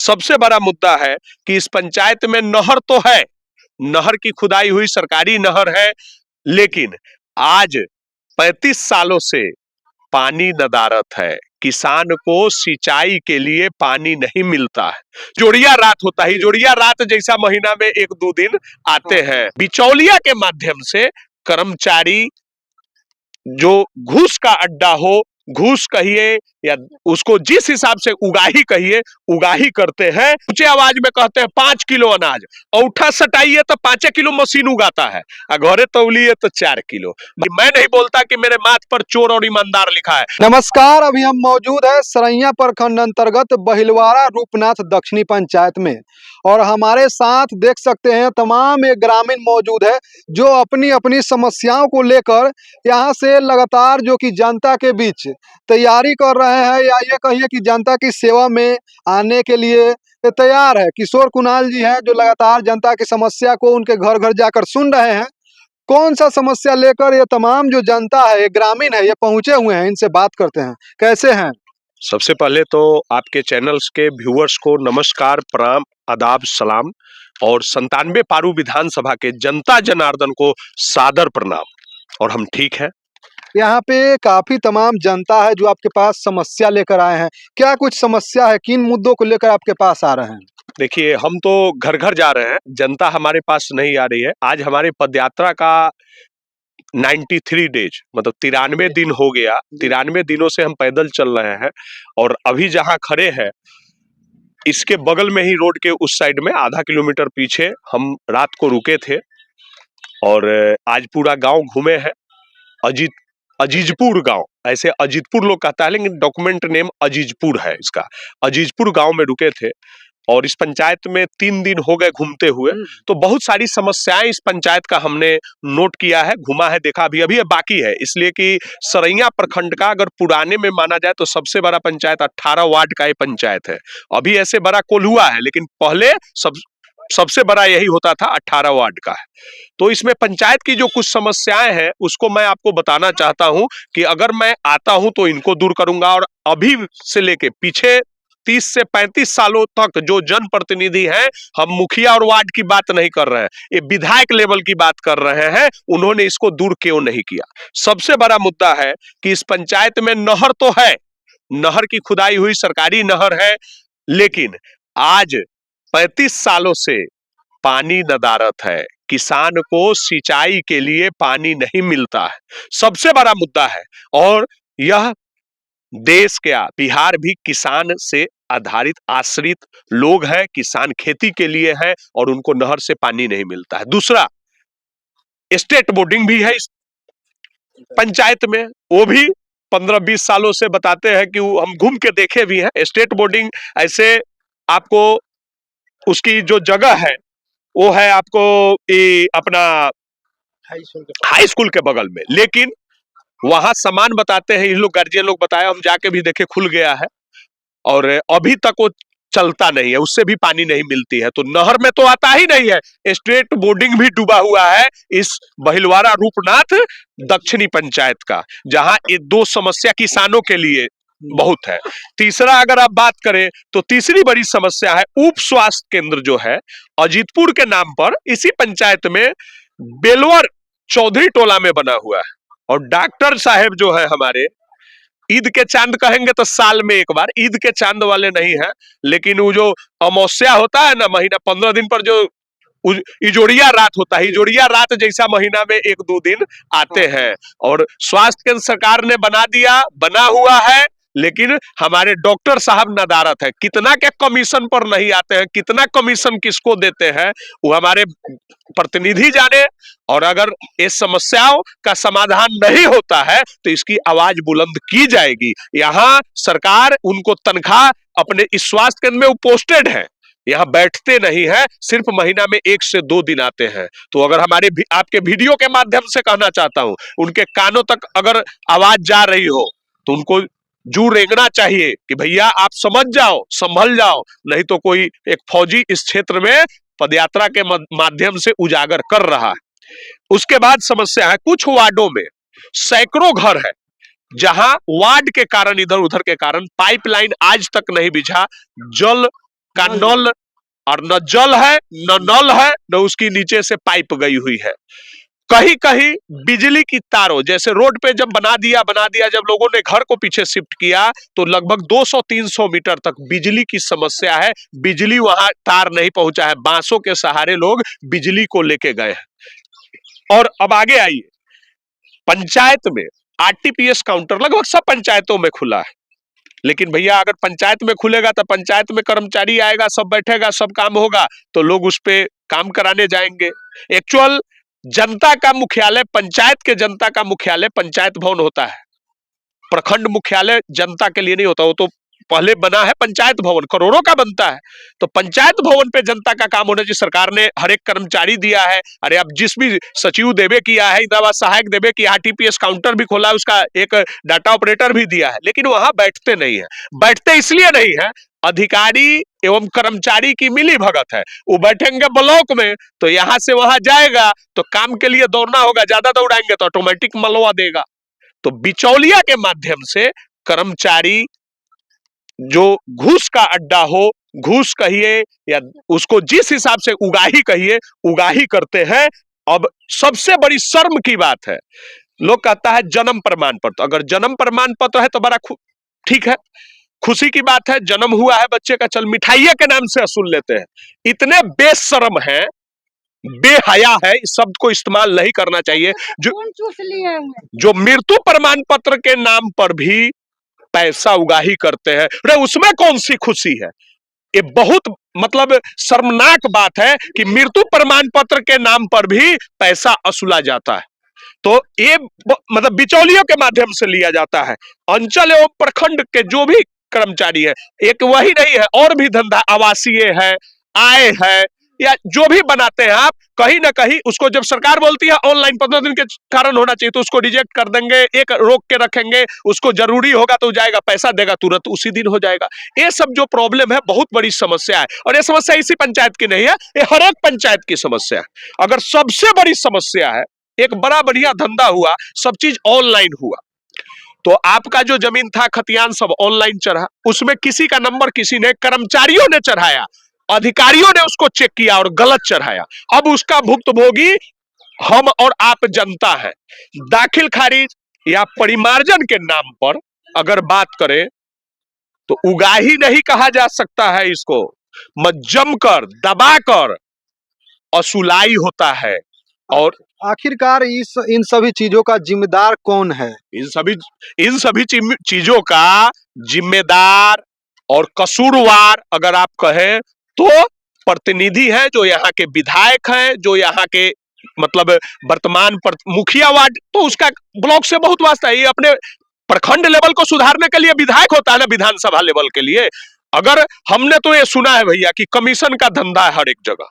सबसे बड़ा मुद्दा है कि इस पंचायत में नहर तो है, नहर की खुदाई हुई सरकारी नहर है, लेकिन आज 35 सालों से पानी नदारत है। किसान को सिंचाई के लिए पानी नहीं मिलता है। जोड़िया रात होता है, जोड़िया रात जैसा महीना में 1-2 दिन आते हैं। बिचौलिया के माध्यम से कर्मचारी जो घूस का अड्डा हो, घूस कहिए या उसको जिस हिसाब से उगाही कहिए, उगाही करते हैं। ऊंचे आवाज में कहते हैं 5 किलो अनाज, औठा सटाइए तो 5 किलो मशीन उगाता है, घरे तौलिए तो 4 किलो। मैं नहीं बोलता कि मेरे माथ पर चोर और ईमानदार लिखा है। नमस्कार, अभी हम मौजूद है सरैया प्रखंड अंतर्गत बहिलवाड़ा रूपनाथ दक्षिणी पंचायत में, और हमारे साथ देख सकते हैं तमाम ये ग्रामीण मौजूद है जो अपनी अपनी समस्याओं को लेकर यहाँ से लगातार जो कि जनता के बीच तैयारी कर रहे हैं, या ये कहिए कि जनता की सेवा में आने के लिए तैयार है। किशोर कुणाल जी हैं जो लगातार जनता की समस्या को उनके घर घर जाकर सुन रहे हैं। कौन सा समस्या लेकर ये तमाम जो जनता है, ये ग्रामीण है, ये पहुंचे हुए हैं, इनसे बात करते हैं। कैसे हैं? सबसे पहले तो आपके चैनल्स के व्यूअर्स को नमस्कार, प्रणाम, आदाब, सलाम, और 97 पारू विधानसभा के जनता जनार्दन को सादर प्रणाम। और हम ठीक है। यहाँ पे काफी तमाम जनता है जो आपके पास समस्या लेकर आए हैं। क्या कुछ समस्या है, किन मुद्दों को लेकर आपके पास आ रहे हैं? देखिए, हम तो घर घर जा रहे हैं, जनता हमारे पास नहीं आ रही है। आज हमारे पदयात्रा का 93 डेज मतलब 93 दिन हो गया। 93 दिनों से हम पैदल चल रहे हैं, और अभी जहां खड़े हैं इसके बगल में ही रोड के उस साइड में आधा किलोमीटर पीछे हम रात को रुके थे, और आज पूरा गांव घूमे हैं। अजीजपुर गांव, ऐसे अजीतपुर लोग कहता है लेकिन डॉक्यूमेंट नेम अजीजपुर है इसका। अजीजपुर गांव में रुके थे, और इस पंचायत में 3 दिन हो गए घूमते हुए। तो बहुत सारी समस्याएं इस पंचायत का हमने नोट किया है, घुमा है, देखा। अभी ये बाकी है, इसलिए कि सरैया प्रखंड का अगर पुराने में माना जाए तो सबसे बड़ा पंचायत 18 वार्ड का ये पंचायत है। अभी ऐसे बड़ा कोल्हुआ है, लेकिन पहले सबसे बड़ा यही होता था, 18 वार्ड का है। तो इसमें पंचायत की जो कुछ समस्याएं हैं उसको मैं आपको बताना चाहता हूं कि अगर मैं आता हूं तो इनको दूर करूंगा। और अभी से लेके पीछे 30 से 35 सालों तक जो जनप्रतिनिधि हैं, हम मुखिया और वार्ड की बात नहीं कर रहे हैं, ये विधायक लेवल की बात कर रहे हैं, उन्होंने इसको दूर क्यों नहीं किया। सबसे बड़ा मुद्दा है कि इस पंचायत में नहर तो है, नहर की खुदाई हुई सरकारी नहर है, लेकिन आज 35 सालों से पानी नदारत है। किसान को सिंचाई के लिए पानी नहीं मिलता है, सबसे बड़ा मुद्दा है। और यह देश क्या, बिहार भी किसान से आधारित आश्रित लोग हैं, किसान खेती के लिए है, और उनको नहर से पानी नहीं मिलता है। दूसरा, स्टेट बोर्डिंग भी है इस पंचायत में, वो भी 15-20 सालों से बताते हैं कि हम घूम के देखे भी हैं। स्टेट बोर्डिंग ऐसे आपको उसकी जो जगह है वो है आपको अपना हाई स्कूल के बगल में, लेकिन वहां सामान बताते हैं ये लोग, गार्जियन लोग बताया, हम जाके भी देखे, खुल गया है, और अभी तक वो चलता नहीं है, उससे भी पानी नहीं मिलती है। तो नहर में तो आता ही नहीं है। स्टेट बोर्डिंग भी डूबा हुआ है इस बहिलवाड़ा रूपनाथ दक्षिणी पंचायत का, जहां ये दो समस्या किसानों के लिए बहुत है। तीसरा, अगर आप बात करें तो तीसरी बड़ी समस्या है उप स्वास्थ्य केंद्र जो है अजीतपुर के नाम पर इसी पंचायत में बेलवर चौधरी टोला में बना हुआ है। और डॉक्टर साहेब जो है हमारे, ईद के चांद कहेंगे तो साल में एक बार, ईद के चांद वाले नहीं है, लेकिन वो जो अमावस्या होता है ना, महीना 15 दिन पर जो इजोड़िया रात होता है, इजोड़िया रात जैसा महीना में 1-2 दिन आते हैं। और स्वास्थ्य केंद्र सरकार ने बना दिया, बना हुआ है, लेकिन हमारे डॉक्टर साहब नदारत है। कितना के कमीशन पर नहीं आते हैं, कितना कमीशन किसको देते हैं वो हमारे प्रतिनिधि जाने। और अगर इस समस्याओं का समाधान नहीं होता है तो इसकी आवाज बुलंद की जाएगी। यहाँ सरकार उनको तनख्वाह अपने इस स्वास्थ्य केंद्र में वो पोस्टेड है, यहाँ बैठते नहीं है, सिर्फ महीना में 1 से 2 दिन आते हैं। तो अगर आपके वीडियो के माध्यम से कहना चाहता हूं, उनके कानों तक अगर आवाज जा रही हो तो उनको जू रेंगना चाहिए कि भैया आप समझ जाओ, संभल जाओ, नहीं तो कोई एक फौजी इस क्षेत्र में पदयात्रा के माध्यम से उजागर कर रहा है। उसके बाद समस्या है कुछ वार्डों में सैकड़ों घर है जहां वार्ड के कारण, इधर उधर के कारण पाइपलाइन आज तक नहीं बिछा, जल का नल, और न जल है न नल है न उसकी नीचे से पाइप गई हुई है। कहीं कहीं बिजली की तारों, जैसे रोड पे जब बना दिया जब लोगों ने घर को पीछे शिफ्ट किया तो लगभग 200-300 मीटर तक बिजली की समस्या है, बिजली वहां तार नहीं पहुंचा है, बांसों के सहारे लोग बिजली को लेके गए हैं। और अब आगे आइए, पंचायत में आरटीपीएस काउंटर लगभग सब पंचायतों में खुला है, लेकिन भैया अगर पंचायत में खुलेगा तो पंचायत में कर्मचारी आएगा, सब बैठेगा, सब काम होगा, तो लोग उस पे काम कराने जाएंगे। एक्चुअल जनता का मुख्यालय, पंचायत के जनता का मुख्यालय पंचायत भवन होता है, प्रखंड मुख्यालय जनता के लिए नहीं होता, वो तो पहले बना है पंचायत भवन, करोड़ों का बनता है। तो पंचायत भवन पे जनता का काम होना चाहिए। सरकार ने हर एक कर्मचारी दिया है, अरे अब जिस भी सचिव देवे किया है, इंदिरा सहायक देवे की, आरटीपीएस काउंटर भी खोला, उसका एक डाटा ऑपरेटर भी दिया है, लेकिन वहां बैठते नहीं है। बैठते इसलिए नहीं है, अधिकारी एवं कर्मचारी की मिली भगत है। वो बैठेंगे ब्लॉक में तो यहां से वहां जाएगा, तो काम के लिए दौड़ना होगा, ज्यादा दौड़ाएंगे तो ऑटोमेटिक मलवा देगा। तो बिचौलिया के माध्यम से कर्मचारी, जो घूस का अड्डा हो, घूस कहिए या उसको जिस हिसाब से उगाही कहिए, उगाही करते हैं। अब सबसे बड़ी शर्म की बात है, लोग कहता है जन्म प्रमाण पत्र, अगर जन्म प्रमाण पत्र है तो बड़ा ठीक है, खुशी की बात है, जन्म हुआ है बच्चे का, चल मिठाइया के नाम से वसूल लेते हैं। इतने बेशर्म है, बेहया है, इस शब्द को इस्तेमाल नहीं करना चाहिए। जो मृत्यु प्रमाण पत्र के नाम पर भी पैसा उगाही करते हैं, अरे उसमें कौन सी खुशी है? ये बहुत मतलब शर्मनाक बात है कि मृत्यु प्रमाण पत्र के नाम पर भी पैसा वसूला जाता है। तो ये मतलब बिचौलियों के माध्यम से लिया जाता है। अंचल एवं प्रखंड के जो भी कर्मचारी है, एक वही नहीं है, और भी धंधा, आवासीय है, आय है, या जो भी बनाते हैं आप, कहीं ना कहीं उसको जब सरकार बोलती है ऑनलाइन 15 दिन के कारण होना चाहिए, तो उसको रिजेक्ट कर देंगे, एक रोक के रखेंगे, उसको जरूरी होगा तो जाएगा, पैसा देगा तुरंत उसी दिन हो जाएगा। ये सब जो प्रॉब्लम है बहुत बड़ी समस्या है, और ये समस्या इसी पंचायत की नहीं है, ये हर एक पंचायत की समस्या है। अगर सबसे बड़ी समस्या है, एक बड़ा बढ़िया धंधा हुआ, सब चीज ऑनलाइन हुआ, तो आपका जो जमीन था, खतियान सब ऑनलाइन चढ़ा, उसमें किसी का नंबर किसी ने, कर्मचारियों ने चढ़ाया, अधिकारियों ने उसको चेक किया और गलत चढ़ाया। अब उसका भुक्तभोगी हम और आप जनता है। दाखिल खारिज या परिमार्जन के नाम पर अगर बात करें तो उगाही नहीं कहा जा सकता है, इसको जमकर दबाकर असुलाई होता है। और आखिरकार इन सभी चीजों का जिम्मेदार कौन है? इन सभी चीजों का जिम्मेदार और कसूरवार अगर आप कहें तो प्रतिनिधि है, जो यहाँ के विधायक हैं, जो यहाँ के मतलब वर्तमान मुखिया वार्ड, तो उसका ब्लॉक से बहुत वास्ता है। ये अपने प्रखंड लेवल को सुधारने के लिए विधायक होता है ना, विधानसभा लेवल के लिए। अगर हमने तो ये सुना है भैया कि कमीशन का धंधा है हर एक जगह,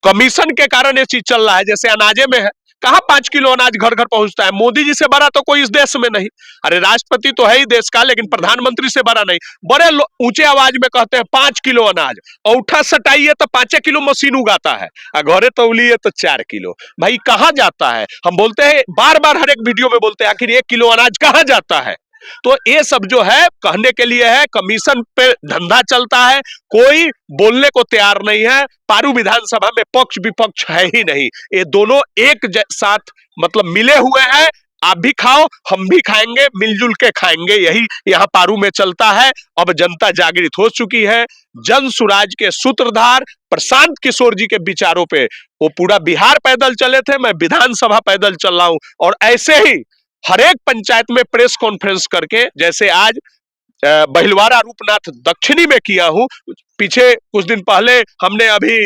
कमीशन के कारण ये चीज चल रहा है। जैसे अनाजे में है, कहां 5 किलो अनाज घर घर पहुंचता है? मोदी जी से बड़ा तो कोई इस देश में नहीं। अरे राष्ट्रपति तो है ही देश का, लेकिन प्रधानमंत्री से बड़ा नहीं। बड़े ऊंचे आवाज में कहते हैं 5 किलो अनाज, औठा सटाइए तो 5 किलो मशीन उगाता है, घरे तौलिए तो 4 किलो। भाई कहां जाता है? हम बोलते हैं बार बार, हर एक वीडियो में बोलते हैं, आखिर 1 किलो अनाज कहां जाता है? तो ये सब जो है कहने के लिए है, कमीशन पे धंधा चलता है, कोई बोलने को तैयार नहीं है। पारू विधानसभा में पक्ष विपक्ष है ही नहीं, ये दोनों एक साथ मतलब मिले हुए हैं। आप भी खाओ, हम भी खाएंगे, मिलजुल के खाएंगे, यही यहाँ पारू में चलता है। अब जनता जागृत हो चुकी है। जन सुराज के सूत्रधार प्रशांत किशोर जी के विचारों पे वो पूरा बिहार पैदल चले थे, मैं विधानसभा पैदल चल रहा हूं। और ऐसे ही हर एक पंचायत में प्रेस कॉन्फ्रेंस करके, जैसे आज बहिलवाड़ा रूपनाथ दक्षिणी में किया हूं, पीछे कुछ दिन पहले हमने अभी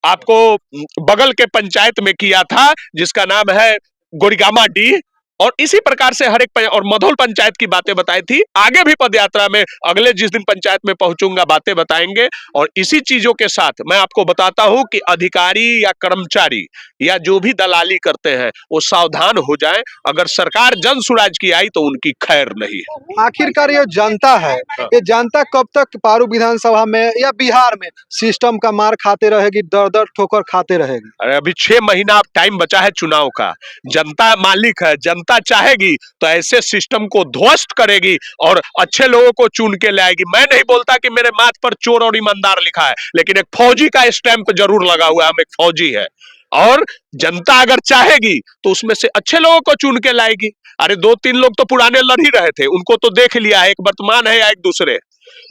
आपको बगल के पंचायत में किया था, जिसका नाम है गोरिगामा डी, और इसी प्रकार से हर एक और मधौल पंचायत की बातें बताई थी। आगे भी पदयात्रा में अगले जिस दिन पंचायत में पहुंचूंगा बातें बताएंगे। और इसी चीजों के साथ मैं आपको बताता हूं कि अधिकारी या कर्मचारी या जो भी दलाली करते हैं वो सावधान हो जाएं। अगर सरकार जन सुराज की आई तो उनकी खैर नहीं है। आखिरकार ये जनता है, ये जनता कब तक पारू विधानसभा में या बिहार में सिस्टम का मार खाते रहेगी, दर दर ठोकर खाते रहेगी? अरे अभी 6 महीना टाइम बचा है चुनाव का, जनता मालिक है, जनता जनता चाहेगी तो ऐसे सिस्टम को ध्वस्त करेगी और अच्छे लोगों को चुन के लाएगी। मैं नहीं बोलता कि मेरे माथ पर चोर और ईमानदार लिखा है, लेकिन एक फौजी का स्टैंप जरूर लगा हुआ है, हम एक फौजी है। और जनता अगर चाहेगी तो उसमें से अच्छे लोगों को चुन के लाएगी। अरे 2-3 लोग तो पुराने लड़ ही रहे थे, उनको तो देख लिया है, एक वर्तमान है या एक दूसरे।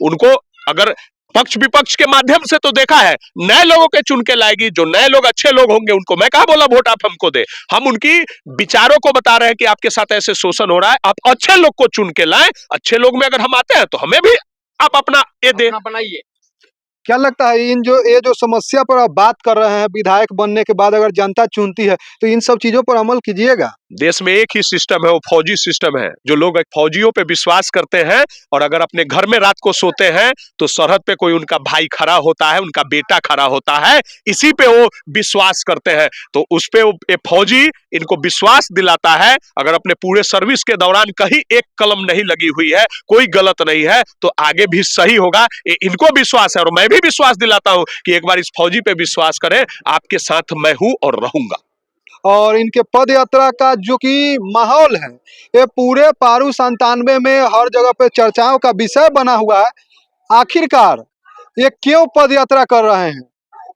उनको अगर पक्ष विपक्ष के माध्यम से तो देखा है, नए लोगों के चुन के लाएगी। जो नए लोग अच्छे लोग होंगे उनको मैं कहा बोला वोट आप हमको दे, हम उनकी विचारों को बता रहे हैं कि आपके साथ ऐसे शोषण हो रहा है, आप अच्छे लोग को चुन के लाएं। अच्छे लोग में अगर हम आते हैं तो हमें भी आप अपना ये दे बनाइए। क्या लगता है ये जो समस्या पर आप बात कर रहे हैं, विधायक बनने के बाद अगर जनता चुनती है तो इन सब चीजों पर अमल कीजिएगा? देश में एक ही सिस्टम है, वो फौजी सिस्टम है। जो लोग फौजियों पे विश्वास करते हैं और अगर अपने घर में रात को सोते हैं तो सरहद पे कोई उनका भाई खड़ा होता है, उनका बेटा खड़ा होता है, इसी पे वो विश्वास करते हैं। तो उस पे ये फौजी इनको विश्वास दिलाता है। अगर अपने पूरे सर्विस के दौरान कहीं एक कलम नहीं लगी हुई है, कोई गलत नहीं है, तो आगे भी सही होगा, इनको विश्वास है। और मैं भी विश्वास दिलाता हूं कि एक बार इस फौजी पे विश्वास करें, आपके साथ मैं हूं और रहूंगा। और इनके पद यात्रा का जो कि माहौल है, ये पूरे पारू 97 में हर जगह पे चर्चाओं का विषय बना हुआ है। आखिरकार ये क्यों पद यात्रा कर रहे हैं?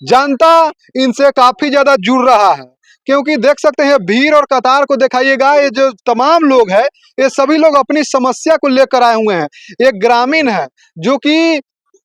जनता इनसे काफी ज्यादा जुड़ रहा है, क्योंकि देख सकते हैं भीड़ और कतार को दिखाइएगा। ये जो तमाम लोग हैं, ये सभी लोग अपनी समस्या को लेकर आए हुए हैं। एक ग्रामीण है जो कि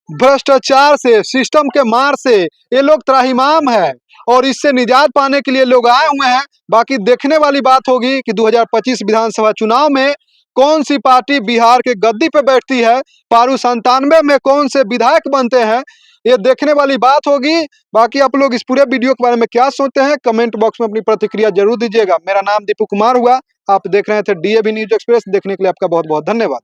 भ्रष्टाचार से, सिस्टम के मार से ये लोग त्राहिमाम है और इससे निजात पाने के लिए लोग आए हुए हैं। बाकी देखने वाली बात होगी कि 2025 विधानसभा चुनाव में कौन सी पार्टी बिहार के गद्दी पे बैठती है, पारू 97 में कौन से विधायक बनते हैं, ये देखने वाली बात होगी। बाकी आप लोग इस पूरे वीडियो के बारे में क्या सोचते हैं, कमेंट बॉक्स में अपनी प्रतिक्रिया जरूर दीजिएगा। मेरा नाम दीपू कुमार हुआ, आप देख रहे थे DAV न्यूज एक्सप्रेस। देखने के लिए आपका बहुत बहुत धन्यवाद।